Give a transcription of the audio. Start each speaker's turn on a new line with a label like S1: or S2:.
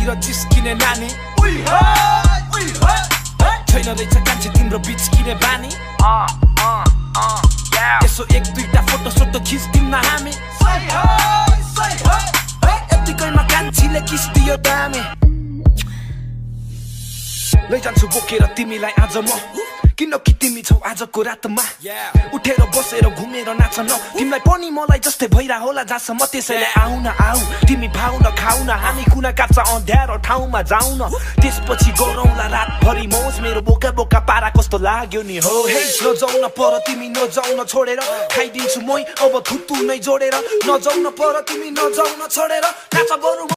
S1: तिर जिस्किने नानी छैन रहेछ कान्छे तिम्रो बिचकिने बानी यसो एक दुईटा फोटो सोटो खिच्दिउँ न हामी यतिकैमा कान्छीले किस दियो दामी लैजान्छु बोकेर तिमीलाई आज म किनकि तिमी छौ आजको रातमा उठेर बसेर घुमेर नाच्न तिमीलाई पनि मलाई जस्तै भइरा होला जहाँसम्म त्यसैले आउ न आऊ तिमी भाउ न खाउ न हामी कुना काप्चा अँध्यारो ठाउँमा जाऊ न त्यसपछि गरौँला रातभरि मौज मेरो बोका बोका पारा कस्तो लाग्यो नि हो हे नजाउ न पर तिमी नजाउ न छोडेर खाइदिन्छु मै अब थुतु नै जोडेर नजाउ न पर तिमी नजाउ न छोडेर नाच बरु